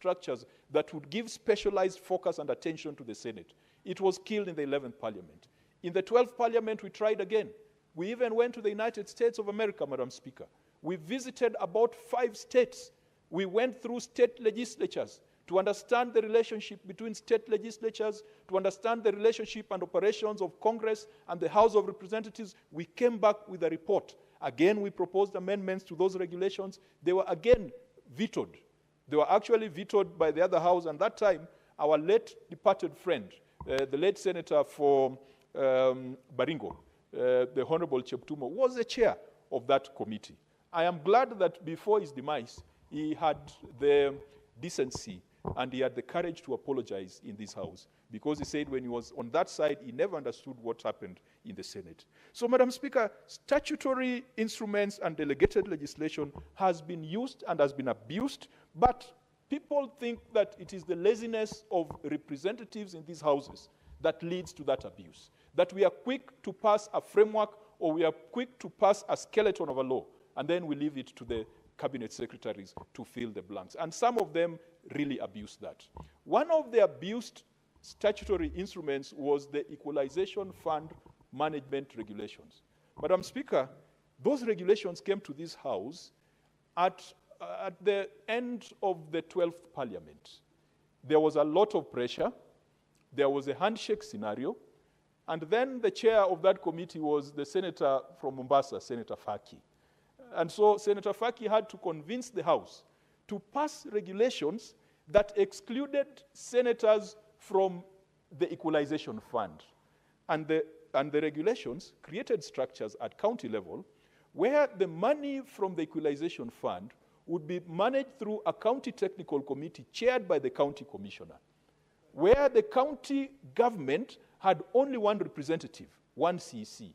structures that would give specialized focus and attention to the Senate. It was killed in the 11th Parliament. In the 12th Parliament, we tried again. We even went to the United States of America, Madam Speaker. We visited about 5 states. We went through state legislatures to understand the relationship between state legislatures, to understand the relationship and operations of Congress and the House of Representatives. We came back with a report. Again, we proposed amendments to those regulations. They were again vetoed. They were actually vetoed by the other house, and that time, our late departed friend, the late Senator for Baringo, the Honorable Cheptumo, was the chair of that committee. I am glad that before his demise, he had the decency and he had the courage to apologize in this house, because he said when he was on that side, he never understood what happened in the Senate. So, Madam Speaker, statutory instruments and delegated legislation has been used and has been abused, but people think that it is the laziness of representatives in these houses that leads to that abuse, that we are quick to pass a framework or we are quick to pass a skeleton of a law, and then we leave it to the cabinet secretaries to fill the blanks. And some of them really abuse that. One of the abused statutory instruments was the Equalization Fund Management Regulations. Madam Speaker, those regulations came to this House at the end of the 12th Parliament. There was a lot of pressure. There was a handshake scenario. And then the chair of that committee was the senator from Mombasa, Senator Faki. And so Senator Faki had to convince the House to pass regulations that excluded senators from the Equalization Fund. And the regulations created structures at county level where the money from the Equalization Fund would be managed through a county technical committee chaired by the county commissioner, where the county government had only one representative, one CC.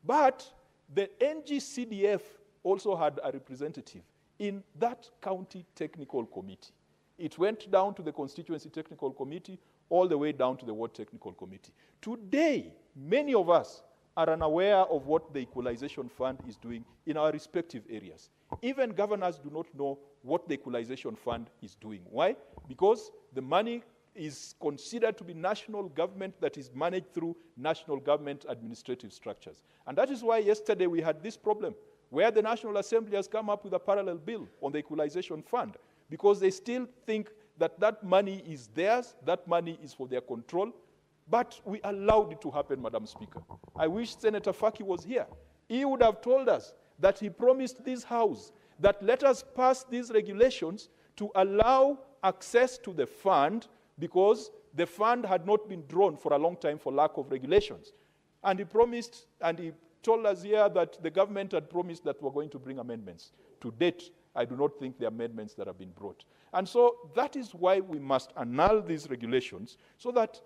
But the NGCDF also had a representative in that county technical committee. It went down to the constituency technical committee, all the way down to the ward technical committee. Today, many of us are unaware of what the Equalization Fund is doing in our respective areas. Even governors do not know what the Equalization Fund is doing. Why? Because the money is considered to be national government that is managed through national government administrative structures. And that is why yesterday we had this problem, where the National Assembly has come up with a parallel bill on the Equalization Fund, because they still think that that money is theirs, that money is for their control, but we allowed it to happen, Madam Speaker. I wish Senator Faki was here. He would have told us that he promised this House that let us pass these regulations to allow access to the fund, because the fund had not been drawn for a long time for lack of regulations. And he promised, and he told us here that the government had promised that we're going to bring amendments. To date, I do not think the amendments that have been brought. And so that is why we must annul these regulations, so that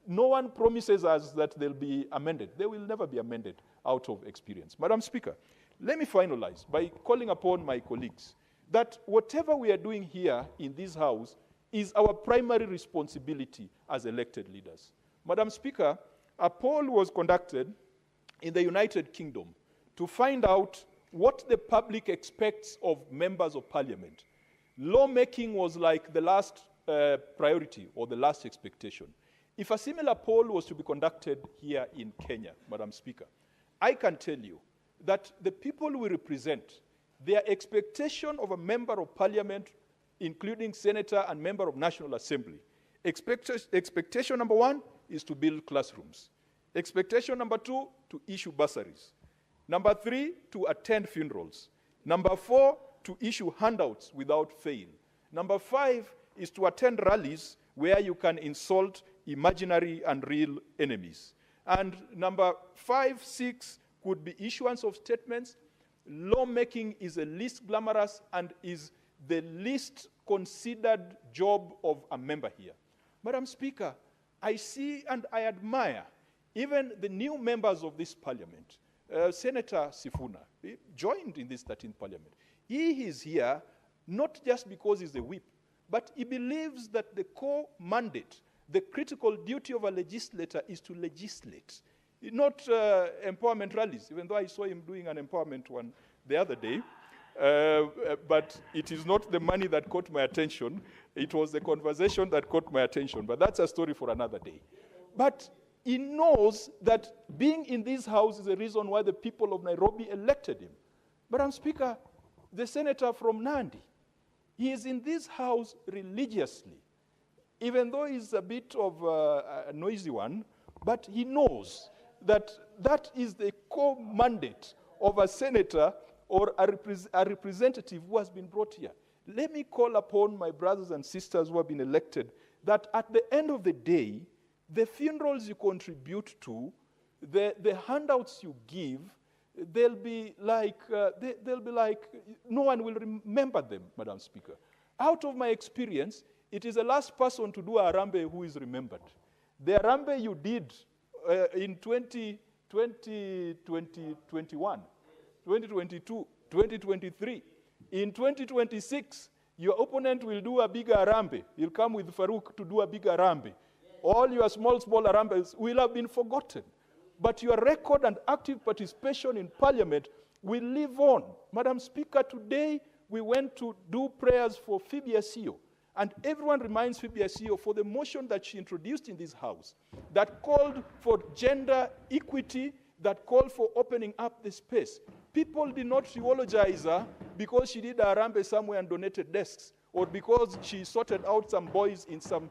no one promises us that they'll be amended. They will never be amended out of experience. Madam Speaker, let me finalize by calling upon my colleagues that whatever we are doing here in this House is our primary responsibility as elected leaders. Madam Speaker, a poll was conducted in the United Kingdom to find out what the public expects of members of parliament. Lawmaking was like the last priority or the last expectation. If a similar poll was to be conducted here in Kenya, Madam Speaker, I can tell you that the people we represent, their expectation of a member of parliament, including senator and member of National Assembly, expectation number 1 is to build classrooms. Expectation number 2, to issue bursaries. Number 3, to attend funerals. Number 4, to issue handouts without fail. Number 5 is to attend rallies where you can insult imaginary and real enemies. And number 5, 6 could be issuance of statements. Lawmaking is the least glamorous and is the least considered job of a member here. Madam Speaker, I see and I admire even the new members of this parliament. Senator Sifuna joined in this 13th parliament. He is here not just because he's a whip, but he believes that the core mandate, the critical duty of a legislator is to legislate, not empowerment rallies, even though I saw him doing an empowerment one the other day. But it is not the money that caught my attention. It was the conversation that caught my attention. But that's a story for another day. But he knows that being in this house is the reason why the people of Nairobi elected him. Madam Speaker, the senator from Nandi, he is in this house religiously, even though he's a bit of a noisy one, but he knows that that is the core mandate of a senator or a representative who has been brought here. Let me call upon my brothers and sisters who have been elected that at the end of the day, the funerals you contribute to, the handouts you give, they'll be like no one will remember them, Madam Speaker. Out of my experience, it is the last person to do a Harambee who is remembered. The Harambee you did in 2021, 2022, 2023. In 2026, your opponent will do a bigger Harambee. He'll come with Farouk to do a bigger Harambee. All your small Harambees will have been forgotten. But your record and active participation in Parliament will live on. Madam Speaker, today we went to do prayers for Phoebe Asio. And everyone reminds Phoebe Asio for the motion that she introduced in this house that called for gender equity, that called for opening up the space. People did not eulogize her because she did a Harambee somewhere and donated desks, or because she sorted out some boys in some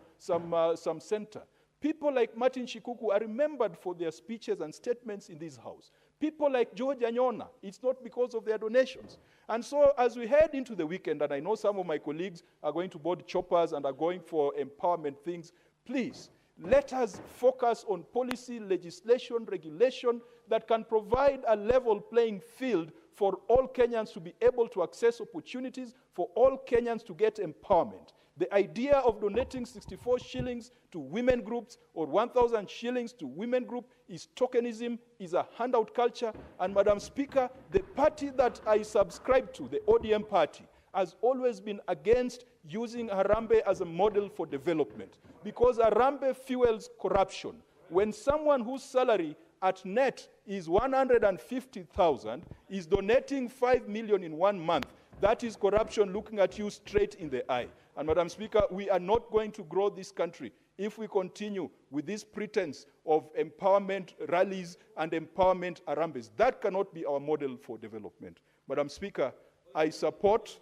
center. People like Martin Shikuku are remembered for their speeches and statements in this house. People like George Anyona, it's not because of their donations. And so as we head into the weekend, and I know some of my colleagues are going to board choppers and are going for empowerment things, please, let us focus on policy, legislation, regulation that can provide a level playing field for all Kenyans to be able to access opportunities, for all Kenyans to get empowerment. The idea of donating 64 shillings to women groups or 1,000 shillings to women group is tokenism, is a handout culture. And Madam Speaker, the party that I subscribe to, the ODM party, has always been against using Harambee as a model for development, because Harambee fuels corruption. When someone whose salary at net is 150,000 is donating 5 million in 1 month, that is corruption looking at you straight in the eye. And Madam Speaker, we are not going to grow this country if we continue with this pretense of empowerment rallies and empowerment Harambees. That cannot be our model for development. Madam Speaker, I support,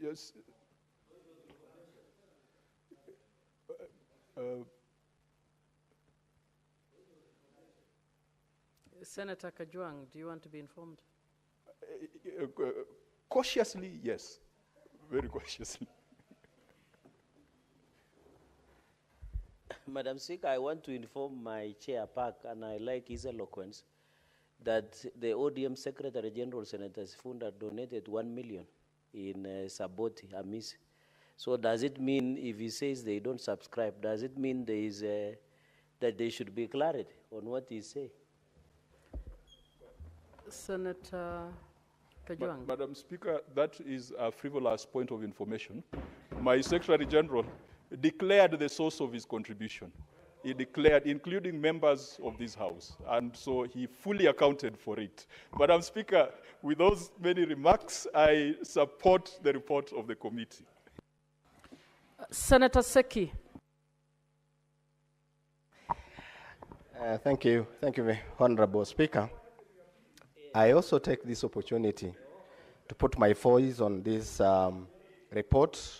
yes. Senator Kajwang, do you want to be informed? Cautiously, yes. Very cautiously. Madam Speaker, I want to inform my chair, Park, and I like his eloquence, that the ODM Secretary General, Senator Sifuna, donated 1 million in Saboti, Amis. So does it mean, if he says they don't subscribe, does it mean there is that there should be clarity on what he say? Senator Kajwang. Madam Speaker, that is a frivolous point of information. My Secretary General declared the source of his contribution. He declared, including members of this House, and so he fully accounted for it. Madam Speaker, with those many remarks, I support the report of the committee. Senator Seki. Thank you, Honorable Speaker. I also take this opportunity to put my voice on this report